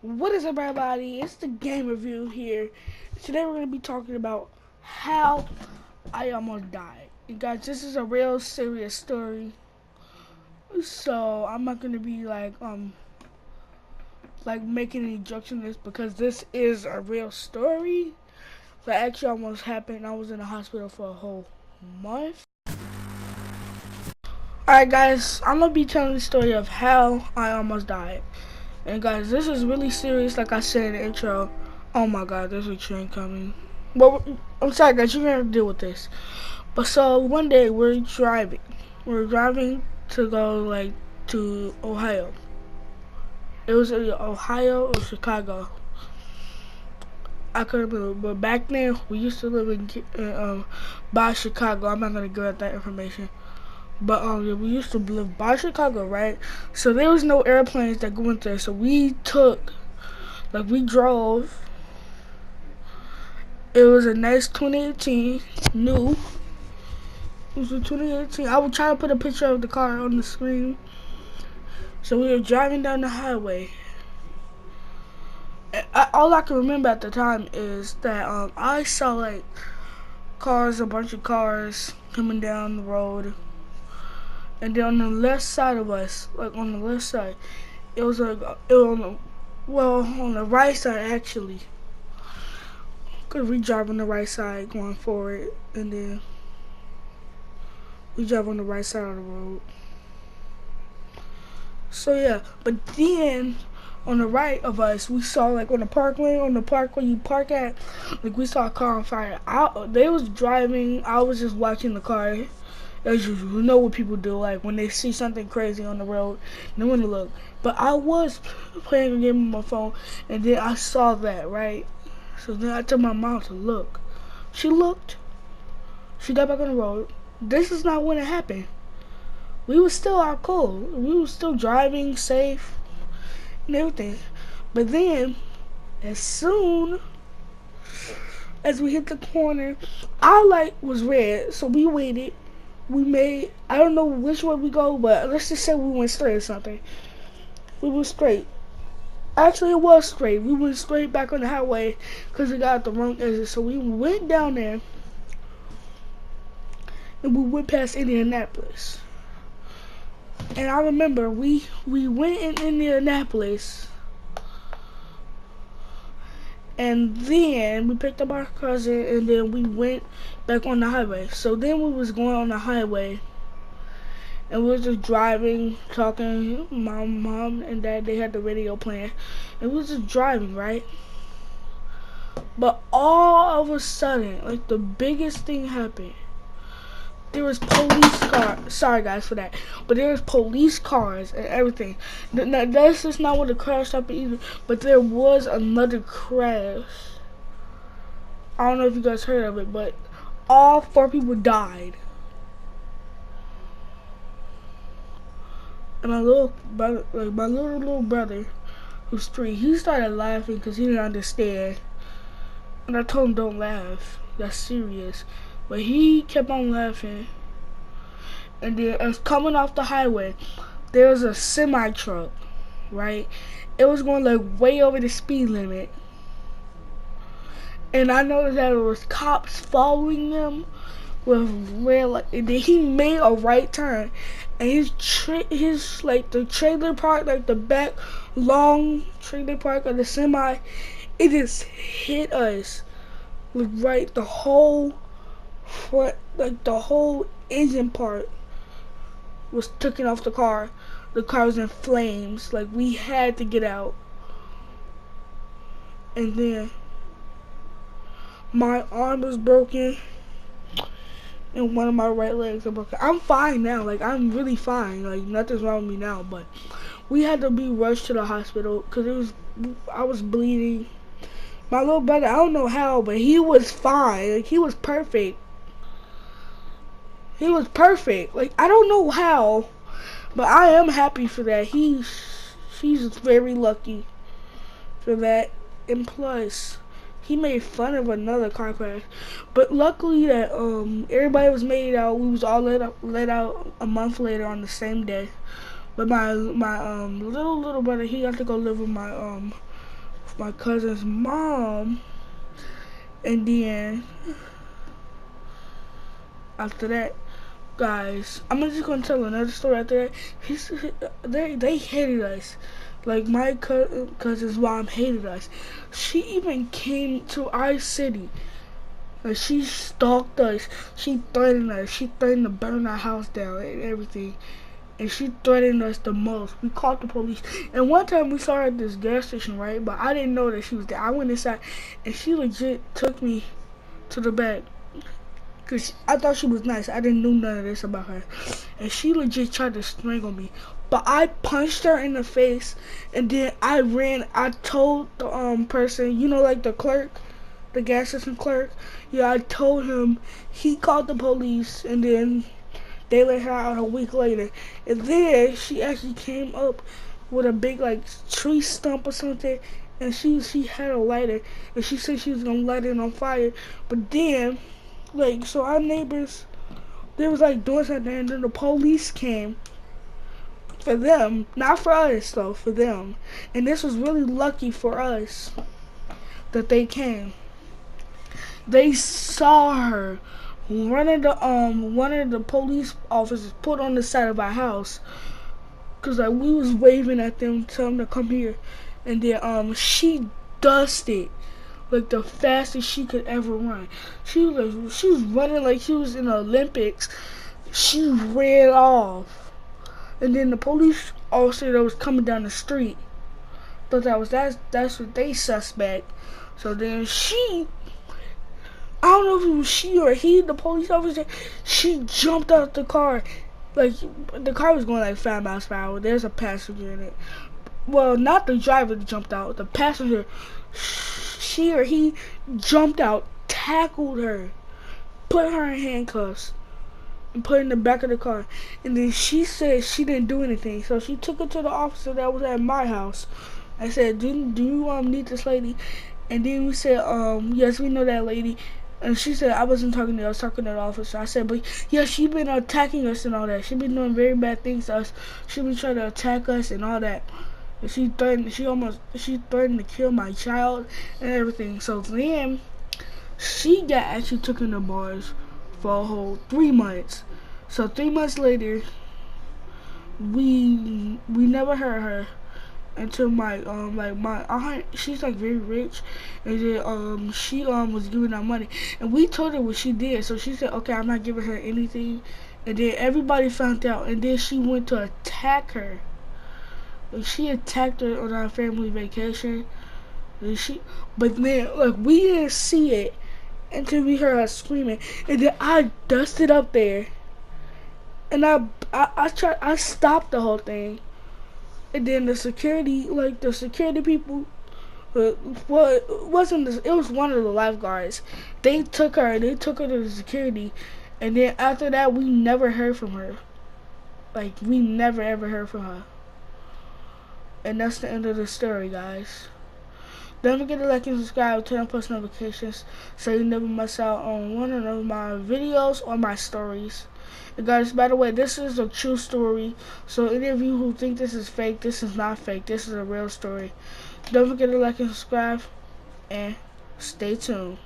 What is up, everybody? It's the game review here. Today we're going to be talking about how I almost died. And guys, this is a real serious story. So I'm not going to be like making any jokes in this because this is a real story that actually almost happened. I was in the hospital for a whole month. Alright guys, I'm going to be telling the story of how I almost died. And guys, this is really serious, like I said in the intro. Oh my god, there's a train coming. But I'm sorry guys, you're gonna deal with this. But so one day we're driving. We're driving to go to Ohio. It was either Ohio or Chicago. I couldn't remember, but back then we used to live by Chicago. I'm not gonna give out that information. But yeah, we used to live by Chicago, right? So there was no airplanes that go into there. So we drove. It was a nice 2018, new. It was a 2018. I will try to put a picture of the car on the screen. So we were driving down the highway. All I can remember at the time is that I saw a bunch of cars coming down the road. And then on the left side of us, on the left side, it was on the right side actually. Cause we drive on the right side going forward, and then we drive on the right side of the road. So yeah, but then on the right of us, we saw on the parkway you park at, we saw a car on fire. They was driving. I was just watching the car. As usual, you know what people do, when they see something crazy on the road, they want to look. But I was playing a game on my phone, and then I saw that, right? So then I told my mom to look. She looked. She got back on the road. This is not when it happened. We was still out cool. We was still driving safe and everything. But then, as soon as we hit the corner, our light was red, so we waited. I don't know which way we go, but let's just say we went straight or something. We went straight. Actually, it was straight. We went straight back on the highway because we got the wrong exit. So we went down there and we went past Indianapolis. And I remember we went in Indianapolis, and then we picked up our cousin, and then we went back on the highway. So then we was going on the highway, and we were just driving, talking. My mom and dad, they had the radio playing, and we was just driving, right? But all of a sudden, the biggest thing happened. There was police cars. Sorry guys for that, but there was police cars and everything. That's just not what the crash happened either. But there was another crash. I don't know if you guys heard of it, but all 4 people died. And my little brother, who's 3, he started laughing because he didn't understand. And I told him, don't laugh. That's serious. But he kept on laughing. And then as coming off the highway, there was a semi truck, right? It was going way over the speed limit. And I noticed that there was cops following them with red light. And then he made a right turn. And the trailer park, the back long trailer park of the semi, it just hit us right the whole front, the whole engine part was taken off the car. The car was in flames. We had to get out. And then my arm was broken and one of my right legs are broken. I'm fine now. I'm really fine. Nothing's wrong with me now. But we had to be rushed to the hospital because I was bleeding. My little brother, I don't know how, but he was fine. He was perfect. He was perfect. I don't know how, but I am happy for that. He's very lucky for that. And plus, he made fun of another car crash. But luckily that everybody was made out. We was all let out a month later on the same day. But my little brother, he got to go live with my my cousin's mom, and then after that, guys, I'm just gonna tell another story after that. They hated us. Like my cousin's mom hated us. She even came to our city. Like she stalked us. She threatened us. She threatened to burn our house down and everything. And she threatened us the most. We called the police. And one time we saw her at this gas station, right? But I didn't know that she was there. I went inside, and she legit took me to the back. Because I thought she was nice. I didn't know none of this about her. And she legit tried to strangle me. But I punched her in the face. And then I ran. I told the person, you know, like the clerk, the gas station clerk. Yeah, I told him. He called the police. And then they let her out a week later. And then she actually came up with a big like tree stump or something. And she had a lighter. And she said she was going to light it on fire. But then, like, so our neighbors, they was like doing something, and then the police came for them, not for us though, for them. And this was really lucky for us that they came. They saw her. One of the police officers put on the side of our house, cause like we was waving at them, telling them to come here, and then she dusted like the fastest she could ever run. She was running like she was in the Olympics. She ran off, and then the police officer that was coming down the street thought that's what they suspect. So then I don't know if it was she or he, the police officer, she jumped out the car. Like, the car was going like 5 miles per hour. There's a passenger in it. Well, not the driver that jumped out. The passenger, she or he jumped out, tackled her, put her in handcuffs, and put her in the back of the car. And then she said she didn't do anything. So she took her to the officer that was at my house. I said, do you need this lady? And then we said, yes, we know that lady. And she said, I wasn't talking to you, I was talking to the officer. I said, but yeah, she been attacking us and all that. She been doing very bad things to us. She been trying to attack us and all that. And she threatened to kill my child and everything. So then she got actually taken to bars for a whole 3 months. So 3 months later, we never heard her until my aunt, she's like very rich, and then she was giving out money, and we told her what she did. So she said, okay, I'm not giving her anything. And then everybody found out, and then she went to attack her. Like, she attacked her on our family vacation. But then like we didn't see it until we heard her screaming, and then I dusted up there, and I stopped the whole thing. And then the security people, well, it was one of the lifeguards. They took her to the security, and then after that, we never heard from her. Like, we never ever heard from her. And that's the end of the story, guys. Don't forget to like and subscribe, turn on post notifications so you never miss out on one of my videos or my stories. And guys, by the way, this is a true story. So any of you who think this is fake, this is not fake. This is a real story. Don't forget to like and subscribe, and stay tuned.